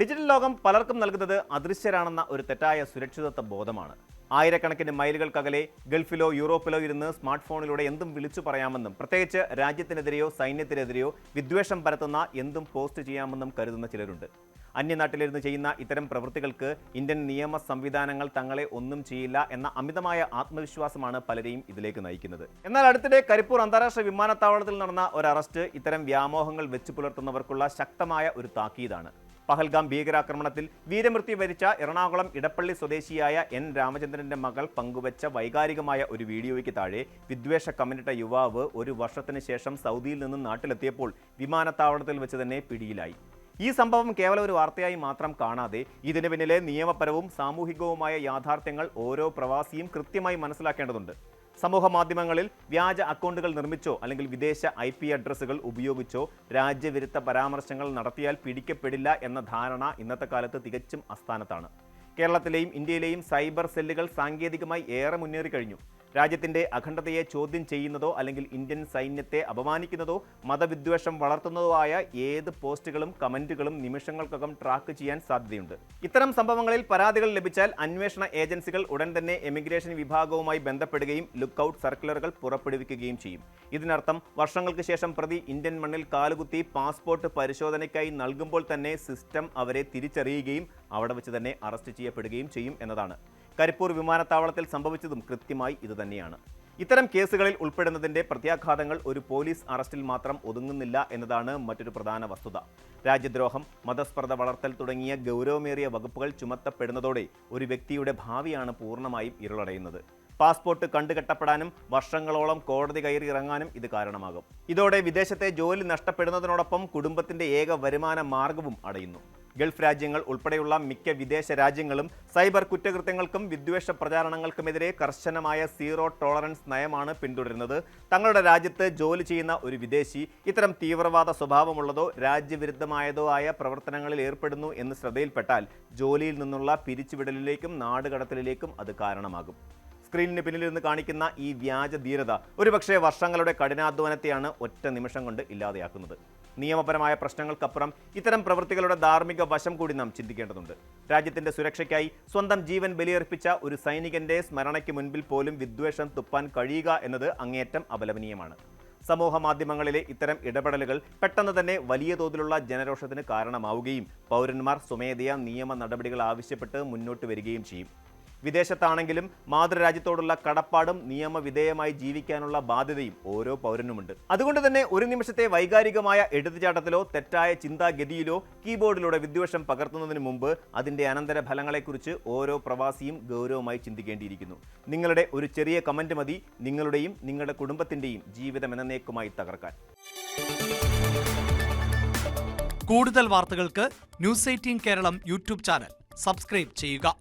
Digital ലോകം പലർക്കും നൽകുന്നത് അദൃശ്യരാണെന്ന ഒരു തെറ്റായ സുരക്ഷിതത്വ ബോധമാണ്. ആയിരക്കണക്കിന് മൈലുകൾക്കകലെ ഗൾഫിലോ യൂറോപ്പിലോ ഇരുന്ന് സ്മാർട്ട് ഫോണിലൂടെ എന്തും വിളിച്ചു പറയാമെന്നും പ്രത്യേകിച്ച് രാജ്യത്തിനെതിരെയോ സൈന്യത്തിനെതിരെയോ വിദ്വേഷം പരത്തുന്ന എന്തും പോസ്റ്റ് ചെയ്യാമെന്നും കരുതുന്ന ചിലരുണ്ട്. അന്യനാട്ടിലിരുന്ന് ചെയ്യുന്ന ഇത്തരം പ്രവൃത്തികൾക്ക് ഇന്ത്യൻ നിയമ സംവിധാനങ്ങൾ തങ്ങളെ ഒന്നും ചെയ്യില്ല എന്ന അമിതമായ ആത്മവിശ്വാസമാണ് പലരെയും ഇതിലേക്ക് നയിക്കുന്നത്. എന്നാൽ അടുത്തിടെ കരിപ്പൂർ അന്താരാഷ്ട്ര വിമാനത്താവളത്തിൽ നടന്ന ഒരു അറസ്റ്റ് ഇത്തരം വ്യാമോഹങ്ങൾ വെച്ചു പുലർത്തുന്നവർക്കുള്ള ശക്തമായ ഒരു താക്കീതാണ്. പഹൽഗാം ഭീകരാക്രമണത്തിൽ വീരമൃത്യു വരിച്ച എറണാകുളം ഇടപ്പള്ളി സ്വദേശിയായ എൻ രാമചന്ദ്രന്റെ മകൾ പങ്കുവച്ച വൈകാരികമായ ഒരു വീഡിയോയ്ക്ക് താഴെ വിദ്വേഷ കമന്റിട്ട യുവാവ് ഒരു വർഷത്തിന് ശേഷം സൗദിയിൽ നിന്ന് നാട്ടിലെത്തിയപ്പോൾ വിമാനത്താവളത്തിൽ വെച്ച് തന്നെ പിടിയിലായി. ഈ സംഭവം കേവലം ഒരു വാർത്തയായി മാത്രം കാണാതെ ഇതിന് പിന്നിലെ നിയമപരവും സാമൂഹികവുമായ യാഥാർത്ഥ്യങ്ങൾ ഓരോ പ്രവാസിയും കൃത്യമായി മനസ്സിലാക്കേണ്ടതുണ്ട്. സമൂഹ മാധ്യമങ്ങളിൽ വ്യാജ അക്കൗണ്ടുകൾ നിർമ്മിച്ചോ അല്ലെങ്കിൽ വിദേശ IP അഡ്രസ്സുകൾ ഉപയോഗിച്ചോ രാജ്യവിരുദ്ധ പരാമർശങ്ങൾ നടത്തിയാൽ പിടിക്കപ്പെടില്ല എന്ന ധാരണ ഇന്നത്തെ കാലത്ത് തികച്ചും അസ്ഥാനത്താണ്. കേരളത്തിലെയും ഇന്ത്യയിലെയും സൈബർ സെല്ലുകൾ സാങ്കേതികമായി ഏറെ മുന്നേറി കഴിഞ്ഞു. രാജ്യത്തിൻ്റെ അഖണ്ഡതയെ ചോദ്യം ചെയ്യുന്നതോ അല്ലെങ്കിൽ ഇന്ത്യൻ സൈന്യത്തെ അപമാനിക്കുന്നതോ മതവിദ്വേഷം വളർത്തുന്നതോ ആയ ഏത് പോസ്റ്റുകളും കമന്റുകളും നിമിഷങ്ങൾക്കകം ട്രാക്ക് ചെയ്യാൻ സാധ്യതയുണ്ട്. ഇത്തരം സംഭവങ്ങളിൽ പരാതികൾ ലഭിച്ചാൽ അന്വേഷണ ഏജൻസികൾ ഉടൻ തന്നെ എമിഗ്രേഷൻ വിഭാഗവുമായി ബന്ധപ്പെടുകയും ലുക്കൌട്ട് സർക്കുലറുകൾ പുറപ്പെടുവിക്കുകയും ചെയ്യും. ഇതിനർത്ഥം വർഷങ്ങൾക്ക് ശേഷം പ്രതി ഇന്ത്യൻ മണ്ണിൽ കാലുകുത്തി പാസ്പോർട്ട് പരിശോധനയ്ക്കായി നൽകുമ്പോൾ തന്നെ സിസ്റ്റം അവരെ തിരിച്ചറിയുകയും അവിടെ വെച്ച് തന്നെ അറസ്റ്റ് ചെയ്യപ്പെടുകയും ചെയ്യും എന്നതാണ്. കരിപ്പൂർ വിമാനത്താവളത്തിൽ സംഭവിച്ചതും കൃത്യമായി ഇതുതന്നെയാണ്. ഇത്തരം കേസുകളിൽ ഉൾപ്പെടുന്നതിൻ്റെ പ്രത്യാഘാതങ്ങൾ ഒരു പോലീസ് അറസ്റ്റിൽ മാത്രം ഒതുങ്ങുന്നില്ല എന്നതാണ് മറ്റൊരു പ്രധാന വസ്തുത. രാജ്യദ്രോഹം, മതസ്പർദ്ധ വളർത്തൽ തുടങ്ങിയ ഗൗരവമേറിയ വകുപ്പുകൾ ചുമത്തപ്പെടുന്നതോടെ ഒരു വ്യക്തിയുടെ ഭാവിയാണ് പൂർണ്ണമായും ഇരുളടയുന്നത്. പാസ്പോർട്ട് കണ്ടുകെട്ടപ്പെടാനും വർഷങ്ങളോളം കോടതി കയറി ഇറങ്ങാനും ഇത് കാരണമാകും. ഇതോടെ വിദേശത്തെ ജോലി നഷ്ടപ്പെടുന്നതിനോടൊപ്പം കുടുംബത്തിന്റെ ഏക വരുമാന മാർഗവും അടയുന്നു. ഗൾഫ് രാജ്യങ്ങൾ ഉൾപ്പെടെയുള്ള മിക്ക വിദേശ രാജ്യങ്ങളും സൈബർ കുറ്റകൃത്യങ്ങൾക്കും വിദ്വേഷ പ്രചാരണങ്ങൾക്കുമെതിരെ കർശനമായ സീറോ ടോളറൻസ് നയമാണ് പിന്തുടരുന്നത്. തങ്ങളുടെ രാജ്യത്ത് ജോലി ചെയ്യുന്ന ഒരു വിദേശി ഇത്തരം തീവ്രവാദ സ്വഭാവമുള്ളതോ രാജ്യവിരുദ്ധമായതോ ആയ പ്രവർത്തനങ്ങളിൽ ഏർപ്പെടുന്നു എന്ന് ശ്രദ്ധയിൽപ്പെട്ടാൽ ജോലിയിൽ നിന്നുള്ള പിരിച്ചുവിടലിലേക്കും നാടുകടത്തലിലേക്കും അത് കാരണമാകും. സ്ക്രീനിന് പിന്നിലിരുന്ന് കാണിക്കുന്ന ഈ വ്യാജ ധീരത ഒരുപക്ഷെ വർഷങ്ങളുടെ കഠിനാധ്വാനത്തെയാണ് ഒറ്റ നിമിഷം കൊണ്ട് ഇല്ലാതെയാക്കുന്നത്. നിയമപരമായ പ്രശ്നങ്ങൾക്കപ്പുറം ഇത്തരം പ്രവൃത്തികളുടെ ധാർമ്മിക വശം കൂടി നാം ചിന്തിക്കേണ്ടതുണ്ട്. രാജ്യത്തിന്റെ സുരക്ഷയ്ക്കായി സ്വന്തം ജീവൻ ബലിയർപ്പിച്ച ഒരു സൈനികന്റെ സ്മരണയ്ക്ക് മുൻപിൽ പോലും വിദ്വേഷം തുപ്പാൻ കഴിയുക എന്നത് അങ്ങേയറ്റം അപലപനീയമാണ്. സമൂഹ മാധ്യമങ്ങളിലെ ഇത്തരം ഇടപെടലുകൾ പെട്ടെന്ന് തന്നെ വലിയ തോതിലുള്ള ജനരോഷത്തിന് കാരണമാവുകയും പൗരന്മാർ സ്വമേധയാ നിയമ നടപടികൾ ആവശ്യപ്പെട്ട് മുന്നോട്ട് വരികയും ചെയ്യും. വിദേശത്താണെങ്കിലും മാതൃരാജ്യത്തോടുള്ള കടപ്പാടും നിയമവിധേയമായി ജീവിക്കാനുള്ള ബാധ്യതയും ഓരോ പൗരനുമുണ്ട്. അതുകൊണ്ട് തന്നെ ഒരു നിമിഷത്തെ വൈകാരികമായ എടുത്തുചാട്ടത്തിലോ തെറ്റായ ചിന്താഗതിയിലോ കീബോർഡിലൂടെ വിദ്വേഷം പകർത്തുന്നതിന് മുമ്പ് അതിൻ്റെ അനന്തരഫലങ്ങളെക്കുറിച്ച് ഓരോ പ്രവാസിയും ഗൗരവമായി ചിന്തിക്കേണ്ടിയിരിക്കുന്നു. നിങ്ങളുടെ ഒരു ചെറിയ കമന്റ് മതി നിങ്ങളുടെയും നിങ്ങളുടെ കുടുംബത്തിൻ്റെയും ജീവിതം എന്നേക്കുമായി തകർക്കാൻ. കൂടുതൽ വാർത്തകൾക്ക് News 18 Keralam YouTube channel subscribe ചെയ്യുക.